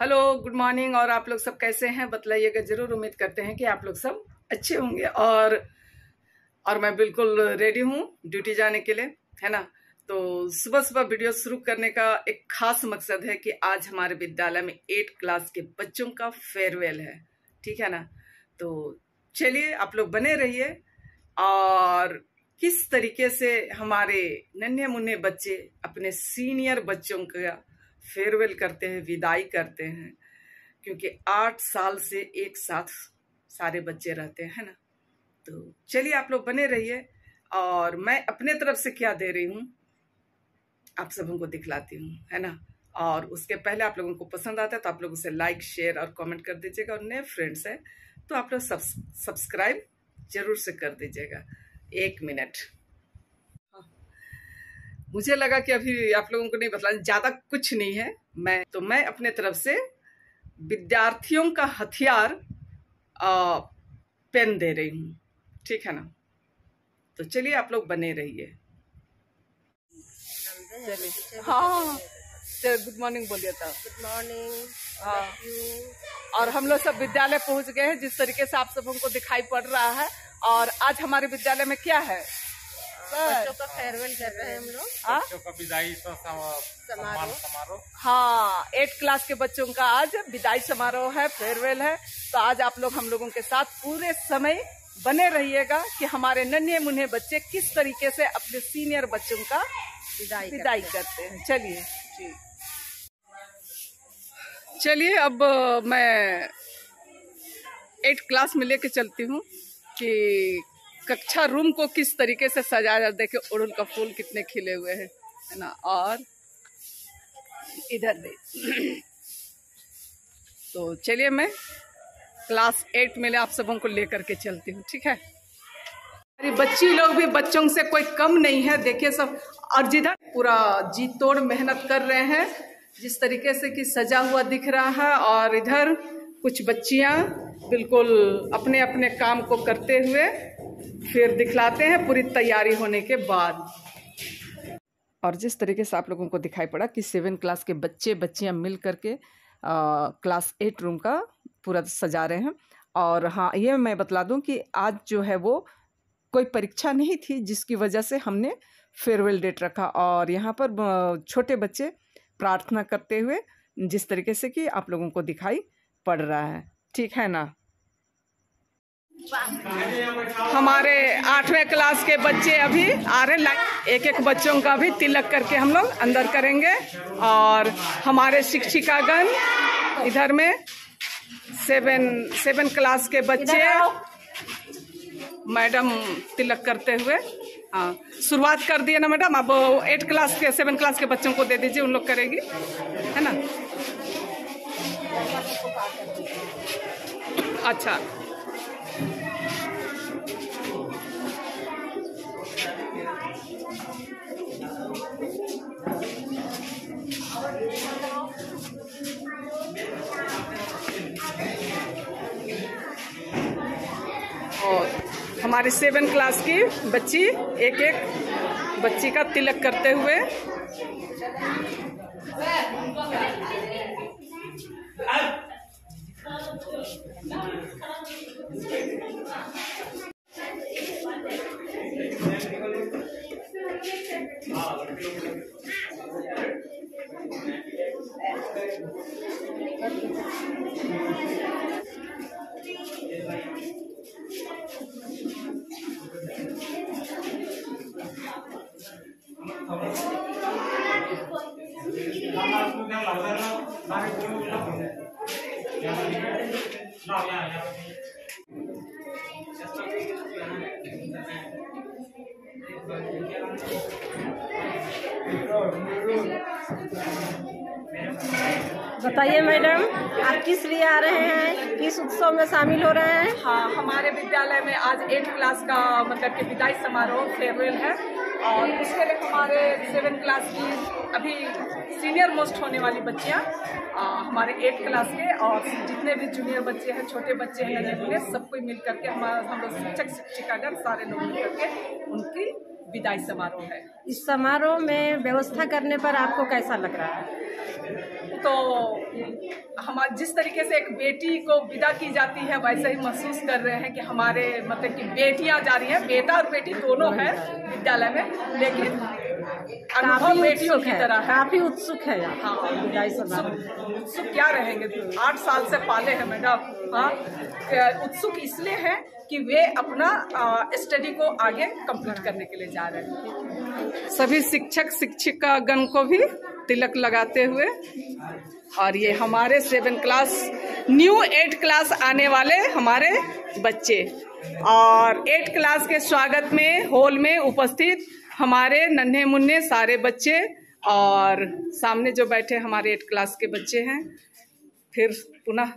Hello, good morning. और आप लोग सब कैसे हैं बतलाइएगा जरूर। उम्मीद करते हैं कि आप लोग सब अच्छे होंगे। और मैं बिल्कुल रेडी हूँ ड्यूटी जाने के लिए, है ना। तो सुबह सुबह वीडियो शुरू करने का एक खास मकसद है कि आज हमारे विद्यालय में 8 क्लास के बच्चों का फेयरवेल है, ठीक है ना। तो चलिए आप लोग बने रहिए और किस तरीके से हमारे नन्हे मुन्ने बच्चे अपने सीनियर बच्चों का फेयरवेल करते हैं, विदाई करते हैं। क्योंकि 8 साल से एक साथ सारे बच्चे रहते हैं ना। तो चलिए आप लोग बने रहिए और मैं अपने तरफ से क्या दे रही हूँ आप सबों को दिखलाती हूँ, है ना। और उसके पहले आप लोगों को पसंद आता है तो आप लोग उसे लाइक शेयर और कमेंट कर दीजिएगा। और नए फ्रेंड्स हैं तो आप लोग सब्सक्राइब जरूर से कर दीजिएगा। 1 मिनट, मुझे लगा कि अभी आप लोगों को नहीं बतला, ज्यादा कुछ नहीं है। मैं अपने तरफ से विद्यार्थियों का हथियार पेन दे रही हूँ, ठीक है ना। तो चलिए आप लोग बने रहिए। चलिए, हाँ चलिए, गुड मॉर्निंग बोलिए तब। Good morning. हाँ, और हम लोग सब विद्यालय पहुंच गए हैं, जिस तरीके से आप सबों को दिखाई पड़ रहा है। और आज हमारे विद्यालय में क्या है? बच्चों का फेयरवेल कर रहे हैं हम लोग। बच्चों का विदाई समारोह। हाँ, 8 क्लास के बच्चों का आज विदाई समारोह है, फेयरवेल है। तो आज आप लोग हम लोगों के साथ पूरे समय बने रहिएगा कि हमारे नन्हे मुन्ने बच्चे किस तरीके से अपने सीनियर बच्चों का विदाई करते हैं। चलिए अब मैं 8 क्लास में लेके चलती हूँ कि कक्षा रूम को किस तरीके से सजाया। देखे उड़हुल का फूल कितने खिले हुए हैं, है ना। और इधर भी तो चलिए मैं क्लास 8 में आप सबों को लेकर के चलती हूँ, ठीक है। अरे बच्ची लोग भी बच्चों से कोई कम नहीं है, देखिए सब। और जिधर पूरा जी तोड़ मेहनत कर रहे हैं, जिस तरीके से कि सजा हुआ दिख रहा है। और इधर कुछ बच्चियां बिल्कुल अपने अपने काम को करते हुए फिर दिखलाते हैं पूरी तैयारी होने के बाद। और जिस तरीके से आप लोगों को दिखाई पड़ा कि 7 क्लास के बच्चियां मिल करके क्लास 8 रूम का पूरा सजा रहे हैं। और हाँ, ये मैं बतला दूं कि आज जो है वो कोई परीक्षा नहीं थी, जिसकी वजह से हमने फेयरवेल डेट रखा। और यहाँ पर छोटे बच्चे प्रार्थना करते हुए जिस तरीके से कि आप लोगों को दिखाई पड़ रहा है, ठीक है ना। हमारे 8वें क्लास के बच्चे अभी आ रहे, एक एक बच्चों का भी तिलक करके हम लोग अंदर करेंगे। और हमारे शिक्षिकागण इधर में 7 क्लास के बच्चे मैडम तिलक करते हुए, हाँ शुरुआत कर दिए ना मैडम। अब 8 क्लास के 7 क्लास के बच्चों को दे दीजिए, उन लोग करेगी, है ना। अच्छा, और हमारी 7 क्लास की बच्ची एक एक बच्ची का तिलक करते हुए बताइए मैडम, आप किस लिए आ रहे हैं, किस उत्सव में शामिल हो रहे हैं? हाँ, हमारे विद्यालय में आज 8 क्लास का मतलब कि विदाई समारोह फेयरवेल है। और उसके लिए हमारे 7 क्लास की अभी सीनियर मोस्ट होने वाली बच्चियाँ हमारे 8 क्लास के और जितने भी जूनियर बच्चे हैं, छोटे बच्चे हैं, नन्हे मुन्ने, सब कोई मिल करके हम लोग शिक्षक शिक्षिकागण सारे लोग मिल करके उनकी विदाई समारोह है। इस समारोह में व्यवस्था करने पर आपको कैसा लग रहा है? तो हमारे जिस तरीके से एक बेटी को विदा की जाती है वैसे ही महसूस कर रहे हैं कि हमारे मतलब कि बेटियां जा रही हैं, बेटा और बेटी दोनों है विद्यालय में, लेकिन अनुभव बेटियों की तरह है। काफी उत्सुक है आप। हाँ, विदाई समारोह उत्सुक क्या रहेंगे, 8 साल से पाले हैं मैडम। हाँ, उत्सुक इसलिए है कि वे अपना स्टडी को आगे कंप्लीट करने के लिए जा रहे हैं। सभी शिक्षक शिक्षिका गण को भी तिलक लगाते हुए, और ये हमारे 7 क्लास न्यू 8 क्लास आने वाले हमारे बच्चे, और 8 क्लास के स्वागत में हॉल में उपस्थित हमारे नन्हे मुन्ने सारे बच्चे, और सामने जो बैठे हमारे 8 क्लास के बच्चे हैं, फिर पुनः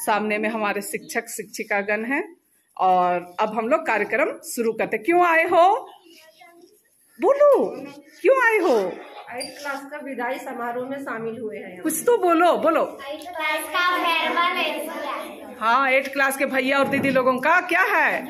सामने में हमारे शिक्षक शिक्षिका गण हैं। और अब हम लोग कार्यक्रम शुरू करते। क्यों आए हो, बोलो, क्यों आए हो? 8 क्लास का विदाई समारोह में शामिल हुए हैं। कुछ तो बोलो, बोलो। 8 क्लास का फेयरवेल है। हाँ, 8 क्लास के भैया और दीदी लोगों का क्या है,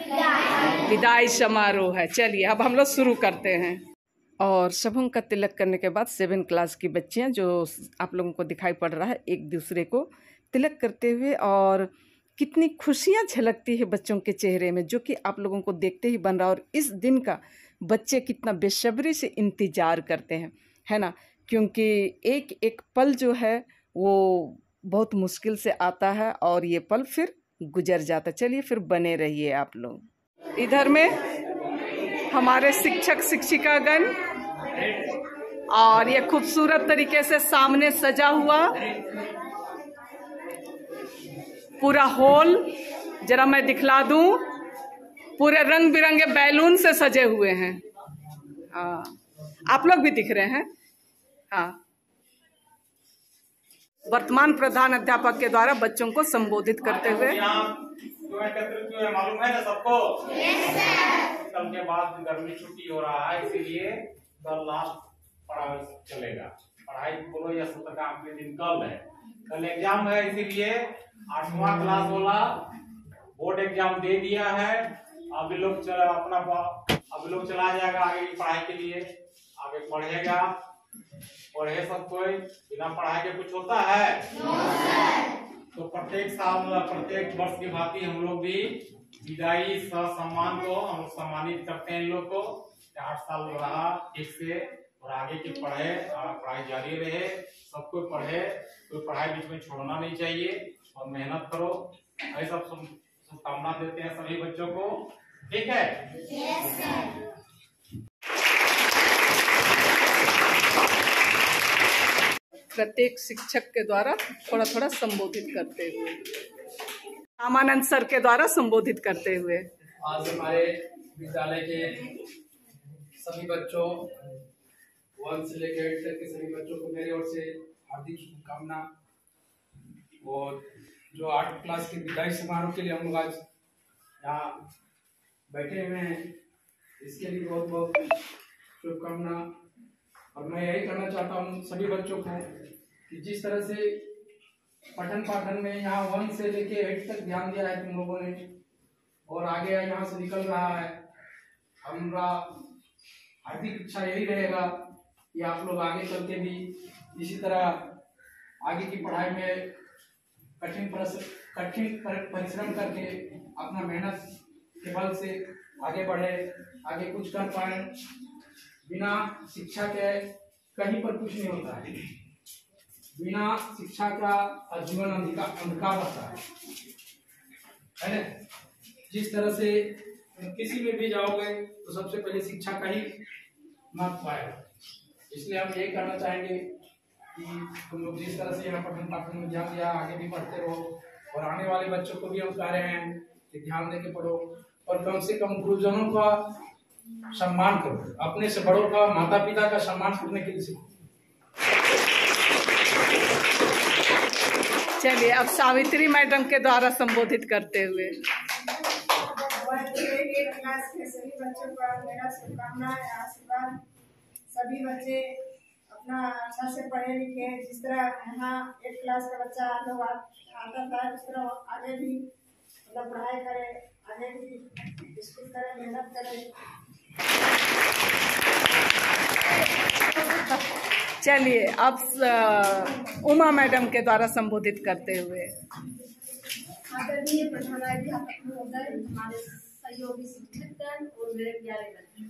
विदाई समारोह है। चलिए अब हम लोग शुरू करते हैं। और सबों का तिलक करने के बाद 7 क्लास की बच्चियां जो आप लोगों को दिखाई पड़ रहा है, एक दूसरे को तिलक करते हुए, और कितनी खुशियां झलकती है बच्चों के चेहरे में, जो कि आप लोगों को देखते ही बन रहा है। और इस दिन का बच्चे कितना बेसब्री से इंतजार करते हैं, है ना, क्योंकि एक एक पल जो है वो बहुत मुश्किल से आता है और ये पल फिर गुजर जाता है। चलिए फिर बने रहिए आप लोग। इधर में हमारे शिक्षक शिक्षिकागण, और ये खूबसूरत तरीके से सामने सजा हुआ पूरा हॉल, जरा मैं दिखला दूं, पूरे रंग बिरंगे बैलून से सजे हुए हैं। हाँ, आप लोग भी दिख रहे हैं। हाँ, वर्तमान प्रधान अध्यापक के द्वारा बच्चों को संबोधित करते हुए। मालूम है ना सबको? कल के बाद गर्मी छुट्टी हो रहा है, इसीलिए कल लास्ट पढ़ाई चलेगा। पढ़ाई बोलो या सत्र का आखिरी दिन कल है, कल एग्जाम है, इसीलिए 8वां क्लास वाला बोर्ड एग्जाम दे दिया है। अभी लोग चला जाएगा आगे की पढ़ाई के लिए, आगे पढ़ेगा। पढ़े सब कोई, बिना पढ़ाई के कुछ होता है? तो प्रत्येक साल प्रत्येक वर्ष की भांति हम लोग भी विदाई सम्मान को हम सम्मानित करते हैं इन लोग को। 8 साल रहा ठीक से, और आगे की पढ़ाई जारी रहे, सब कोई पढ़े, कोई पढ़ाई बीच में छोड़ना नहीं चाहिए, और मेहनत करो। ऐसा शुभकामना देते हैं सभी बच्चों को, ठीक है? प्रत्येक शिक्षक के द्वारा थोड़ा थोड़ा संबोधित करते हुए, रामानंद सर के द्वारा संबोधित करते हुए। आज हमारे विद्यालय के सभी बच्चों 1 से लेकर 8 तक के सभी बच्चों को मेरी ओर से हार्दिक शुभकामना। और जो 8 क्लास के विदाई समारोह के लिए हम लोग आज यहाँ बैठे हुए हैं, इसके लिए बहुत बहुत शुभकामना। और मैं यही कहना चाहता हूँ सभी बच्चों को कि जिस तरह से पठन पाठन में यहाँ 1 से लेके 8 तक ध्यान दिया है तुम लोगों ने, और आगे यहाँ से निकल रहा है, हमारा हार्दिक इच्छा यही रहेगा कि आप लोग आगे चल के भी इसी तरह आगे की पढ़ाई में कठिन परिश्रम करके अपना मेहनत के बल से आगे बढ़े, आगे कुछ कर पाए। बिना शिक्षा के कहीं पर कुछ नहीं होता है, बिना शिक्षा का जीवन अंधकार होता है ना। जिस तरह से किसी में भी जाओगे तो सबसे पहले शिक्षा का ही महत्व आएगा। इसलिए हम यही करना चाहेंगे कि तुम लोग जिस तरह से यहाँ पठन पाठन में ध्यान दिया, आगे भी पढ़ते रहो, और आने वाले बच्चों को भी हम कह रहे हैं कि ध्यान दे के पढ़ो, और कम से कम गुरुजनों का सम्मान करो, अपने से बड़ों का, माता पिता का सम्मान करने के लिए सीखो। चलिए अब सावित्री मैडम के द्वारा संबोधित करते हुए। क्लास के सभी बच्चों का मेरा शुभकामना है, आशीर्वाद। सभी बच्चे अपना अच्छा से पढ़े लिखे, जिस तरह यहाँ 8 क्लास का बच्चा लोग आता था, उस तरह आगे भी मतलब पढ़ाई करे, आगे भी स्कूल करे, मेहनत करे। चलिए अब उमा मैडम के द्वारा संबोधित करते हुए। आदरणीय प्रधानाध्यापक महोदय, हमारे सहयोगी शिक्षकगण और मेरे प्यारे बच्चे,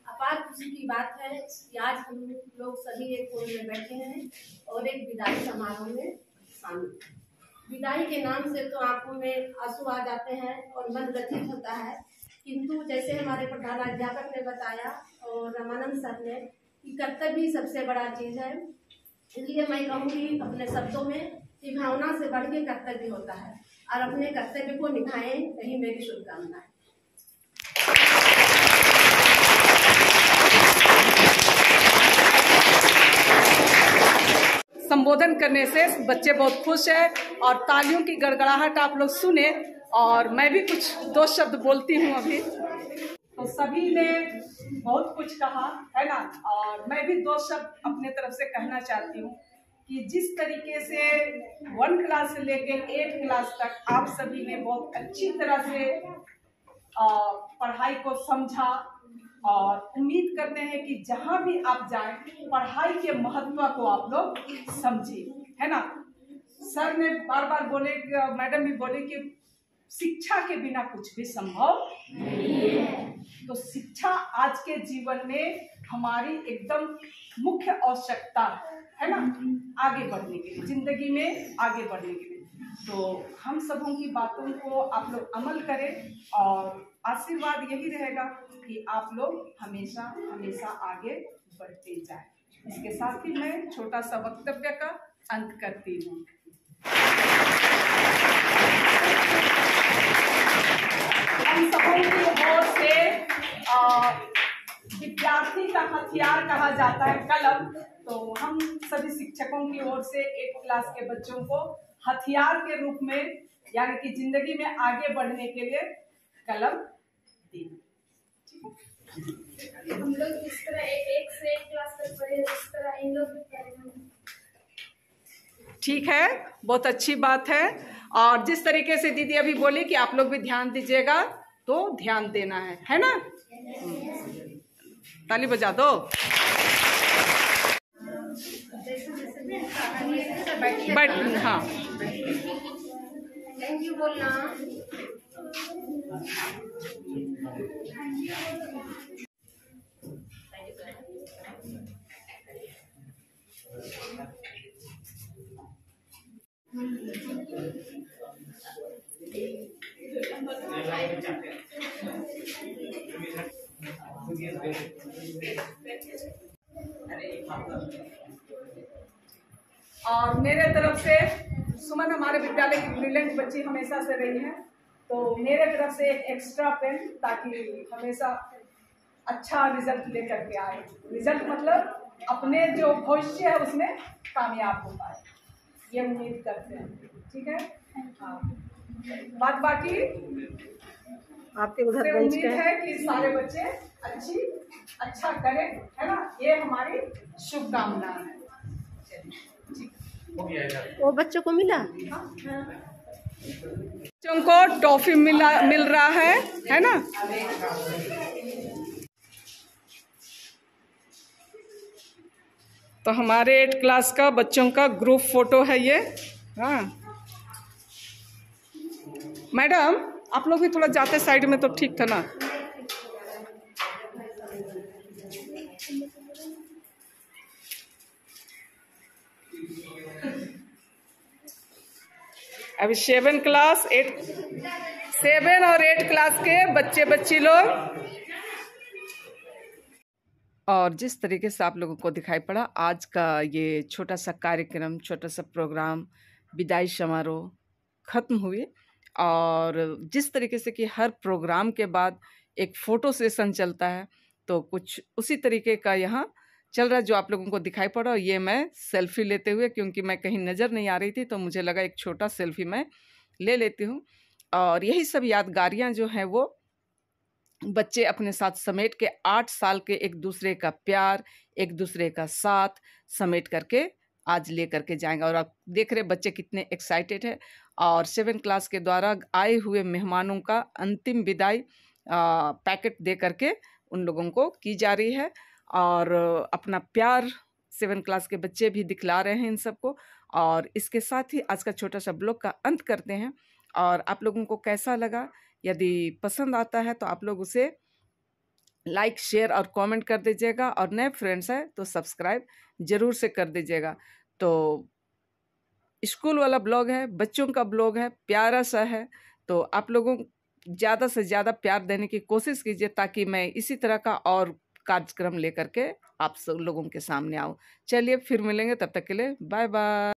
अपार खुशी की बात है कि आज हम लोग सभी एक कोने में बैठे हैं और एक विदाई समारोह में शामिल। विदाई के नाम से तो आंखों में आंसू आ जाते हैं और मन व्यथित होता है, किंतु जैसे हमारे प्रधानाध्यापक ने बताया और रामानंद सर ने कि कर्तव्य ही सबसे बड़ा चीज है, इसलिए मैं कहूँगी अपने शब्दों में कि भावना से बढ़ के कर्तव्य होता है और अपने कर्तव्य को निभाएं, यही मेरी शुभकामना है। संबोधन करने से बच्चे बहुत खुश है और तालियों की गड़गड़ाहट आप लोग सुने और मैं भी कुछ दो शब्द बोलती हूँ अभी। तो सभी ने बहुत कुछ कहा है ना, और मैं भी दो शब्द अपने तरफ से कहना चाहती हूँ कि जिस तरीके से 1 क्लास से लेकर 8 क्लास तक आप सभी ने बहुत अच्छी तरह से पढ़ाई को समझा और उम्मीद करते हैं कि जहां भी आप जाएं पढ़ाई के महत्व को आप लोग समझे, है ना। सर ने बार बार बोले, मैडम भी बोले कि शिक्षा के बिना कुछ भी संभव नहीं है। तो शिक्षा आज के जीवन में हमारी एकदम मुख्य आवश्यकता है ना, आगे बढ़ने के लिए, जिंदगी में आगे बढ़ने के लिए। तो हम सबों की बातों को आप लोग अमल करें और आशीर्वाद यही रहेगा कि आप लोग हमेशा हमेशा आगे बढ़ते जाएं। इसके साथ ही मैं छोटा सा वक्तव्य का अंत करती हूँ। हम सबों की ओर से विद्यार्थी का हथियार कहा जाता है कलम, तो हम सभी शिक्षकों की ओर से 8 क्लास के बच्चों को हथियार के रूप में, यानी कि जिंदगी में आगे बढ़ने के लिए कलम दी। हम लोग इस तरह एक से एक क्लास तक पढ़े, इस तरह इन लोग भी पढ़ेंगे। ठीक है, बहुत अच्छी बात है। और जिस तरीके से दीदी अभी बोली कि आप लोग भी ध्यान दीजिएगा, तो ध्यान देना है ना। ताली बजा दो। बट हाँ, थैंक यू बोलना। और मेरे तरफ से सुमन हमारे विद्यालय की ब्रिलियंट बच्ची हमेशा से रही है, तो मेरे तरफ से एक एक्स्ट्रा पेन, ताकि हमेशा अच्छा रिजल्ट लेकर के आए। रिजल्ट मतलब अपने जो भविष्य है उसमें कामयाब हो पाए, ये उम्मीद करते हैं। ठीक है, हाँ। बात बाकी आपके उधर बेंच उम्मीद है कि सारे बच्चे अच्छा करें, है ना, ये हमारी शुभकामना है। वो बच्चों को मिला, बच्चों को टॉफी मिल रहा है ना। तो हमारे 8 क्लास का बच्चों का ग्रुप फोटो है ये। हाँ मैडम, आप लोग भी थोड़ा जाते साइड में तो ठीक था ना। अभी 7 और 8 क्लास के बच्ची लोग, और जिस तरीके से आप लोगों को दिखाई पड़ा आज का ये छोटा सा कार्यक्रम, छोटा सा प्रोग्राम, विदाई समारोह खत्म हुए। और जिस तरीके से कि हर प्रोग्राम के बाद एक फ़ोटो सेशन चलता है, तो कुछ उसी तरीके का यहाँ चल रहा है जो आप लोगों को दिखाई पड़ा। और ये मैं सेल्फी लेते हुए, क्योंकि मैं कहीं नज़र नहीं आ रही थी, तो मुझे लगा एक छोटा सेल्फी मैं ले लेती हूँ। और यही सब यादगारियाँ जो हैं वो बच्चे अपने साथ समेट के 8 साल के एक दूसरे का प्यार, एक दूसरे का साथ समेट करके आज ले करके जाएंगे। और आप देख रहे बच्चे कितने एक्साइटेड है। और 7 क्लास के द्वारा आए हुए मेहमानों का अंतिम विदाई पैकेट दे करके उन लोगों को की जा रही है और अपना प्यार 7 क्लास के बच्चे भी दिखला रहे हैं इन सबको। और इसके साथ ही आज का छोटा सा ब्लॉग का अंत करते हैं। और आप लोगों को कैसा लगा, यदि पसंद आता है तो आप लोग उसे लाइक, शेयर और कमेंट कर दीजिएगा, और नए फ्रेंड्स हैं तो सब्सक्राइब ज़रूर से कर दीजिएगा। तो स्कूल वाला ब्लॉग है, बच्चों का ब्लॉग है, प्यारा सा है, तो आप लोगों ज़्यादा से ज़्यादा प्यार देने की कोशिश कीजिए ताकि मैं इसी तरह का और कार्यक्रम लेकर के आप सब लोगों के सामने आऊँ। चलिए फिर मिलेंगे, तब तक के लिए बाय बाय।